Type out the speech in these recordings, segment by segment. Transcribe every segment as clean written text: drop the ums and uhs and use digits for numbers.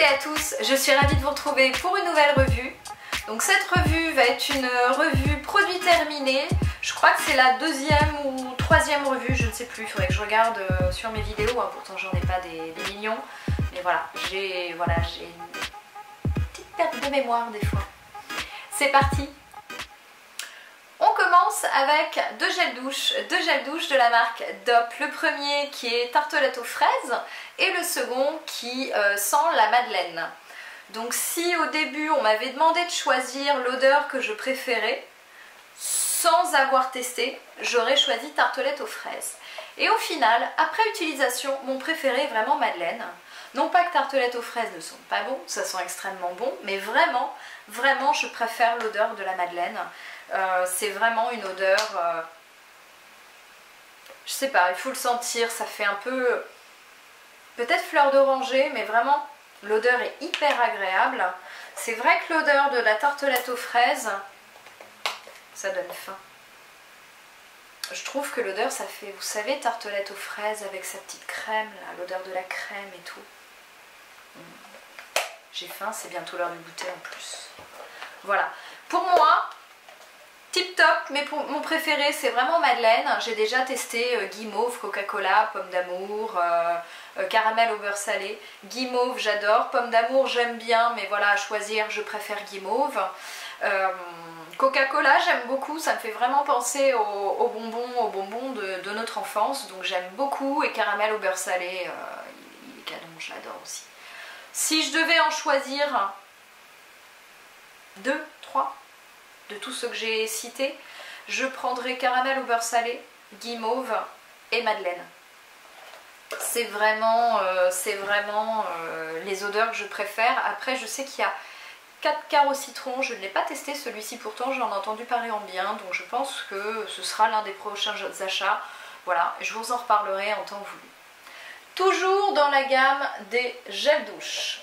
à tous, je suis ravie de vous retrouver pour une nouvelle revue. Donc cette revue va être une revue produit terminé. Je crois que c'est la deuxième ou troisième revue, je ne sais plus, il faudrait que je regarde sur mes vidéos, hein. Pourtant j'en ai pas des millions. Mais voilà, j'ai une petite perte de mémoire des fois. C'est parti! On commence avec deux gels douche de la marque DOP. Le premier qui est tartelette aux fraises et le second qui sent la madeleine. Donc si au début on m'avait demandé de choisir l'odeur que je préférais, sans avoir testé, j'aurais choisi tartelette aux fraises. Et au final, après utilisation, mon préféré est vraiment madeleine. Non pas que tartelette aux fraises ne sont pas bons, ça sent extrêmement bon, mais vraiment je préfère l'odeur de la madeleine. C'est vraiment une odeur, je sais pas, il faut le sentir, ça fait un peu, peut-être fleur d'oranger, mais vraiment l'odeur est hyper agréable. C'est vrai que l'odeur de la tartelette aux fraises, ça donne faim. Je trouve que l'odeur, ça fait, vous savez, tartelette aux fraises avec sa petite crème, l'odeur de la crème et tout. J'ai faim, c'est bientôt l'heure du goûter en plus. Voilà, pour moi, tip top, mais pour mon préféré c'est vraiment madeleine. J'ai déjà testé guimauve, Coca-Cola, pomme d'amour, caramel au beurre salé. Guimauve j'adore, pomme d'amour j'aime bien, mais voilà, à choisir je préfère guimauve. Coca-Cola j'aime beaucoup, ça me fait vraiment penser aux bonbons de notre enfance, donc j'aime beaucoup. Et caramel au beurre salé, il est canon, je l'adore aussi. Si je devais en choisir 2, 3 de tous ceux que j'ai cités, je prendrais caramel au beurre salé, guimauve et madeleine. C'est vraiment les odeurs que je préfère. Après je sais qu'il y a 4 quarts au citron, je ne l'ai pas testé celui-ci, pourtant j'en ai entendu parler en bien, donc je pense que ce sera l'un des prochains achats. Voilà, je vous en reparlerai en temps voulu. Toujours dans la gamme des gels douche.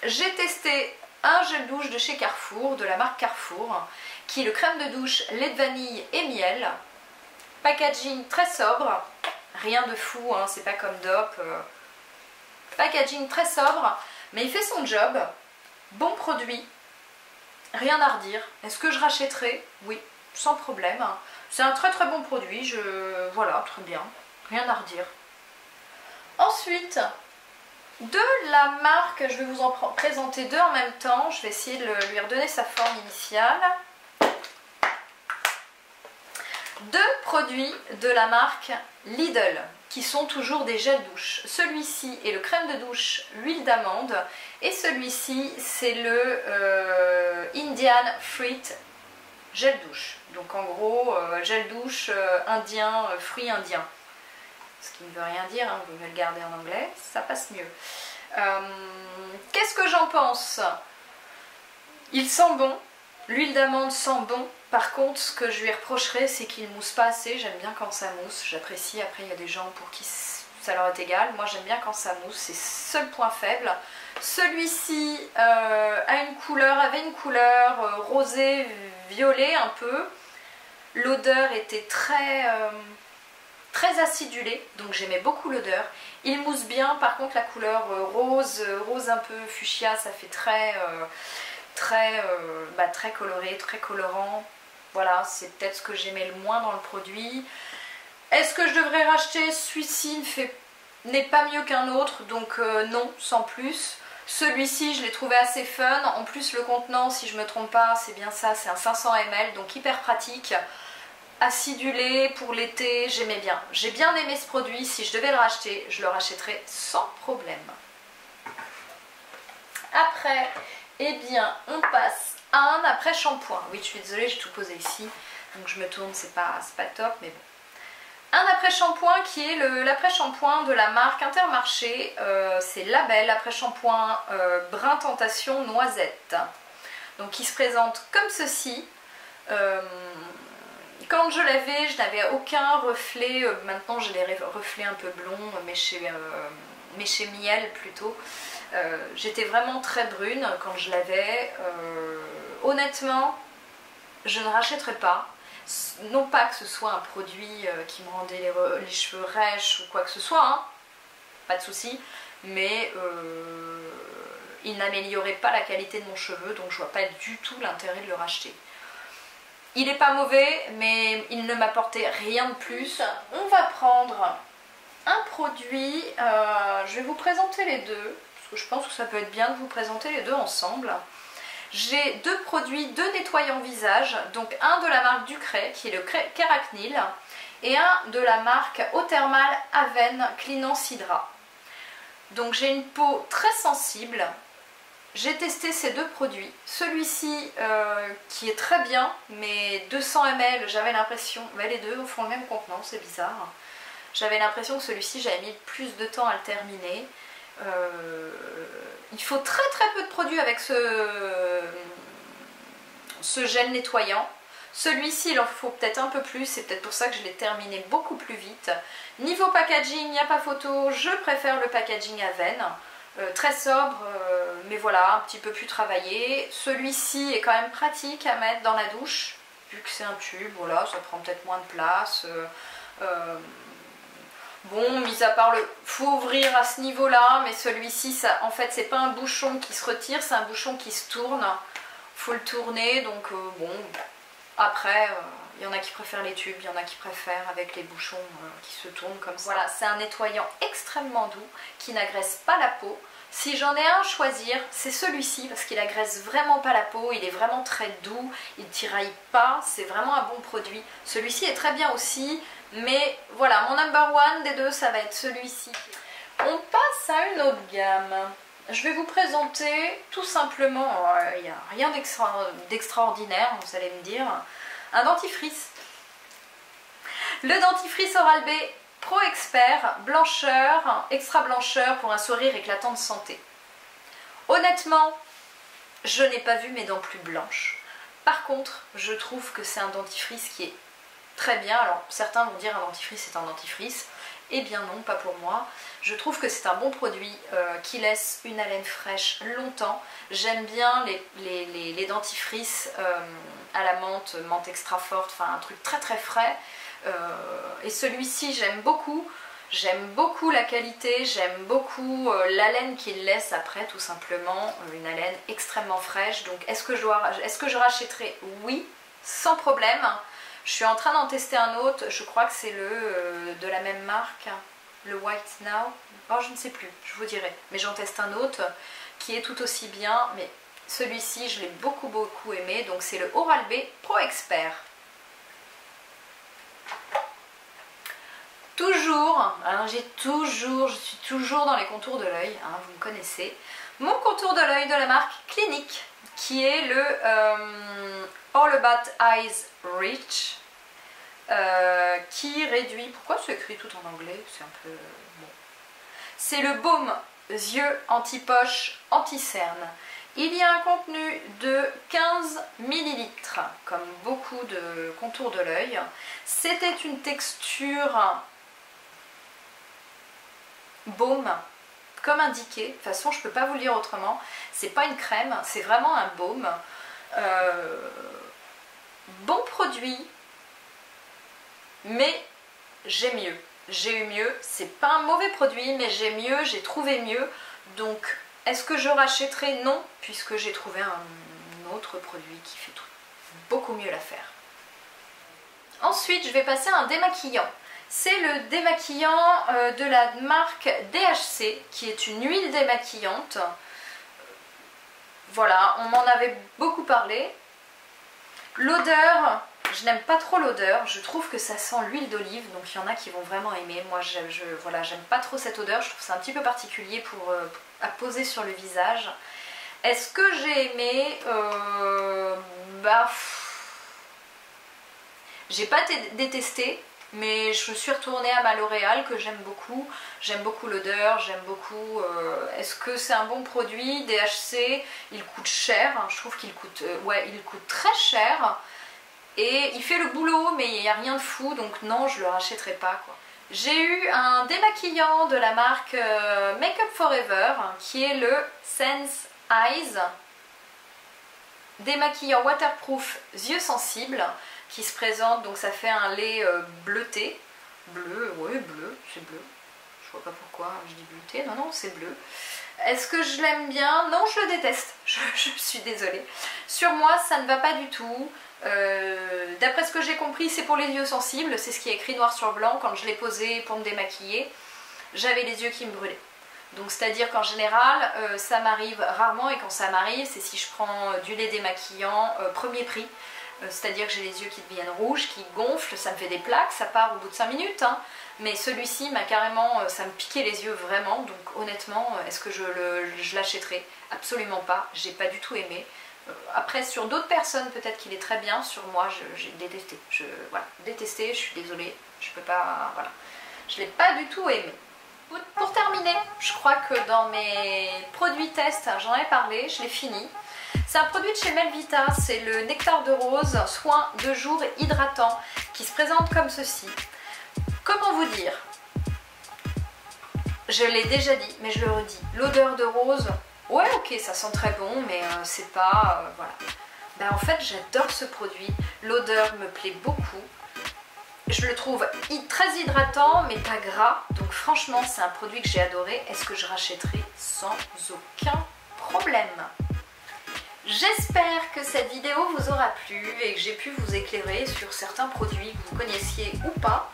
J'ai testé un gel douche de chez Carrefour, de la marque Carrefour, qui est le crème de douche lait de vanille et miel. Packaging très sobre, rien de fou, hein, c'est pas comme DOP. Packaging très sobre, mais il fait son job. Bon produit, rien à redire. Est-ce que je rachèterai? Oui, sans problème. C'est un très bon produit, voilà, très bien, rien à redire. Ensuite, de la marque, je vais vous en présenter deux en même temps, je vais essayer de lui redonner sa forme initiale. Deux produits de la marque Lidl, qui sont toujours des gels douche. Celui-ci est le crème de douche huile d'amande, et celui-ci c'est le Indian Fruit gel douche. Donc en gros, gel douche indien, fruits indiens. Ce qui ne veut rien dire, hein, vous pouvez le garder en anglais, ça passe mieux. Qu'est-ce que j'en pense? Il sent bon, l'huile d'amande sent bon. Par contre, ce que je lui reprocherais, c'est qu'il ne mousse pas assez. J'aime bien quand ça mousse, j'apprécie. Après, il y a des gens pour qui ça leur est égal. Moi, j'aime bien quand ça mousse, c'est le seul point faible. Celui-ci avait une couleur rosé, violet un peu. L'odeur était très acidulée, donc j'aimais beaucoup l'odeur. Il mousse bien, par contre la couleur rose un peu fuchsia, ça fait très coloré, très colorant. Voilà, c'est peut-être ce que j'aimais le moins dans le produit. Est-ce que je devrais racheter? Celui-ci n'est pas mieux qu'un autre, donc non, sans plus. Celui-ci, je l'ai trouvé assez fun. En plus, le contenant, si je ne me trompe pas, c'est bien ça, c'est un 500 ml, donc hyper pratique. Acidulé pour l'été, j'aimais bien. J'ai bien aimé ce produit, si je devais le racheter, je le rachèterais sans problème. Après, eh bien, on passe à un après-shampoing. Oui, je suis désolée, j'ai tout posé ici, donc je me tourne, c'est pas top, mais bon. Un après-shampoing qui est l'après-shampoing de la marque Intermarché, c'est Label, après-shampoing brun tentation noisette. Donc qui se présente comme ceci. Quand je l'avais, je n'avais aucun reflet, maintenant j'ai des reflets un peu blonds, mais chez miel plutôt. J'étais vraiment très brune quand je l'avais. Honnêtement, je ne rachèterai pas. Non pas que ce soit un produit qui me rendait les cheveux rêches ou quoi que ce soit, hein, pas de souci, mais il n'améliorait pas la qualité de mon cheveu, donc je vois pas du tout l'intérêt de le racheter. Il n'est pas mauvais, mais il ne m'apportait rien de plus. On va prendre un produit, je vais vous présenter les deux, parce que je pense que ça peut être bien de vous présenter les deux ensemble. J'ai deux produits, deux nettoyants visage, donc un de la marque Ducray, qui est le Keratinil, et un de la marque Eau Thermale Aven Cleanant Hydra. Donc j'ai une peau très sensible. J'ai testé ces deux produits. Celui-ci qui est très bien, mais 200 ml, j'avais l'impression, les deux font le même contenant, c'est bizarre. J'avais l'impression que celui-ci, j'avais mis plus de temps à le terminer. Il faut très peu de produits avec ce gel nettoyant. Celui-ci, il en faut peut-être un peu plus, c'est peut-être pour ça que je l'ai terminé beaucoup plus vite. Niveau packaging, il n'y a pas photo, je préfère le packaging Aven. Très sobre, mais voilà, un petit peu plus travaillé. Celui-ci est quand même pratique à mettre dans la douche, vu que c'est un tube, voilà, ça prend peut-être moins de place. Bon, mis à part le... faut ouvrir à ce niveau-là, mais celui-ci, en fait, c'est pas un bouchon qui se retire, c'est un bouchon qui se tourne. Faut le tourner, donc bon, après... il y en a qui préfèrent les tubes, il y en a qui préfèrent avec les bouchons qui se tournent comme ça. Voilà, c'est un nettoyant extrêmement doux qui n'agresse pas la peau. Si j'en ai un à choisir, c'est celui-ci parce qu'il agresse vraiment pas la peau, il est vraiment très doux, il tiraille pas, c'est vraiment un bon produit. Celui-ci est très bien aussi, mais voilà, mon number one des deux, ça va être celui-ci. On passe à une autre gamme. Je vais vous présenter tout simplement, il n'y a rien d'extraordinaire, vous allez me dire, un dentifrice. Le dentifrice Oral-B Pro Expert blancheur, extra blancheur pour un sourire éclatant de santé. Honnêtement, je n'ai pas vu mes dents plus blanches. Par contre, je trouve que c'est un dentifrice qui est très bien. Alors certains vont dire un dentifrice c'est un dentifrice. Eh bien non, pas pour moi. Je trouve que c'est un bon produit qui laisse une haleine fraîche longtemps. J'aime bien les dentifrices à la menthe, menthe extra forte, enfin un truc très frais. Et celui-ci j'aime beaucoup. J'aime beaucoup la qualité, j'aime beaucoup l'haleine qu'il laisse après, tout simplement. Une haleine extrêmement fraîche. Donc est-ce que je rachèterai? Oui, sans problème. Je suis en train d'en tester un autre, je crois que c'est de la même marque, le White Now. Oh, je ne sais plus, je vous dirai. Mais j'en teste un autre qui est tout aussi bien, mais celui-ci, je l'ai beaucoup aimé. Donc c'est le Oral-B Pro Expert. Toujours, alors je suis toujours dans les contours de l'œil, hein, vous me connaissez. Mon contour de l'œil de la marque Clinique, qui est le All About Eyes Reach, qui réduit... Pourquoi c'est écrit tout en anglais? C'est un peu... bon. C'est le baume yeux anti-poche, anti-cerne. Il y a un contenu de 15 ml, comme beaucoup de contours de l'œil. C'était une texture baume, comme indiqué. De toute façon, je ne peux pas vous le dire autrement. C'est pas une crème, c'est vraiment un baume. Bon produit, mais j'ai mieux. J'ai eu mieux. C'est pas un mauvais produit, mais j'ai mieux, j'ai trouvé mieux. Donc, est-ce que je rachèterai? Non, puisque j'ai trouvé un autre produit qui fait beaucoup mieux l'affaire. Ensuite, je vais passer à un démaquillant. C'est le démaquillant de la marque DHC, qui est une huile démaquillante. Voilà, on m'en avait beaucoup parlé. L'odeur, je n'aime pas trop l'odeur, je trouve que ça sent l'huile d'olive, donc il y en a qui vont vraiment aimer. Moi, voilà, j'aime pas trop cette odeur, je trouve que c'est un petit peu particulier à poser sur le visage. Est-ce que j'ai aimé? J'ai pas détesté, mais je suis retournée à ma L'Oréal que j'aime beaucoup. J'aime beaucoup l'odeur, j'aime beaucoup... Est-ce que c'est un bon produit? DHC, il coûte cher, hein, je trouve qu'il coûte... ouais, il coûte très cher. Et il fait le boulot, mais il n'y a rien de fou, donc non, je le rachèterai pas, quoi. J'ai eu un démaquillant de la marque Make Up For Ever, qui est le Sense Eyes. Démaquillant waterproof yeux sensibles, qui se présente, donc ça fait un lait bleuté. Bleu, ouais, bleu, c'est bleu. Je vois pas pourquoi je dis bleuté, non non c'est bleu. Est-ce que je l'aime bien? Non, je le déteste, je suis désolée. Sur moi ça ne va pas du tout. D'après ce que j'ai compris c'est pour les yeux sensibles, c'est ce qui est écrit noir sur blanc. Quand je l'ai posé pour me démaquiller, j'avais les yeux qui me brûlaient. Donc c'est à dire qu'en général ça m'arrive rarement, et quand ça m'arrive c'est si je prends du lait démaquillant premier prix. C'est à dire que j'ai les yeux qui deviennent rouges, qui gonflent, ça me fait des plaques, ça part au bout de 5 minutes hein. Mais celui-ci m'a carrément, ça me piquait les yeux vraiment. Donc honnêtement, est-ce que je l'achèterai? Absolument pas, j'ai pas du tout aimé. Après sur d'autres personnes peut-être qu'il est très bien, sur moi j'ai détesté. Voilà, détesté, je suis désolée, je peux pas, voilà. Je l'ai pas du tout aimé. Pour terminer, je crois que dans mes produits tests, j'en ai parlé, je l'ai fini. C'est un produit de chez Melvita, c'est le nectar de rose, soin de jour hydratant, qui se présente comme ceci. Comment vous dire? Je l'ai déjà dit, mais je le redis. L'odeur de rose, ouais ok, ça sent très bon, mais c'est pas... voilà. Ben, en fait, j'adore ce produit. L'odeur me plaît beaucoup. Je le trouve très hydratant, mais pas gras. Donc franchement, c'est un produit que j'ai adoré. Est-ce que je rachèterai sans aucun problème? J'espère que cette vidéo vous aura plu et que j'ai pu vous éclairer sur certains produits que vous connaissiez ou pas.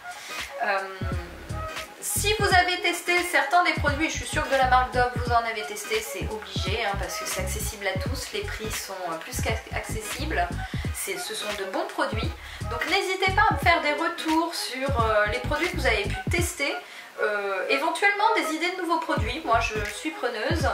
Si vous avez testé certains des produits, je suis sûre que de la marque Dove vous en avez testé, c'est obligé hein, parce que c'est accessible à tous, les prix sont plus qu'accessibles, ce sont de bons produits. Donc n'hésitez pas à me faire des retours sur les produits que vous avez pu tester, éventuellement des idées de nouveaux produits, moi je suis preneuse.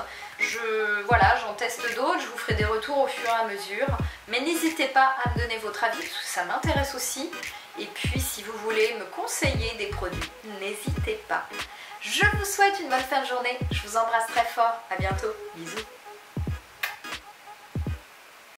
Voilà, j'en teste d'autres, je vous ferai des retours au fur et à mesure. Mais n'hésitez pas à me donner votre avis, parce que ça m'intéresse aussi. Et puis si vous voulez me conseiller des produits, n'hésitez pas. Je vous souhaite une bonne fin de journée, je vous embrasse très fort, à bientôt, bisous.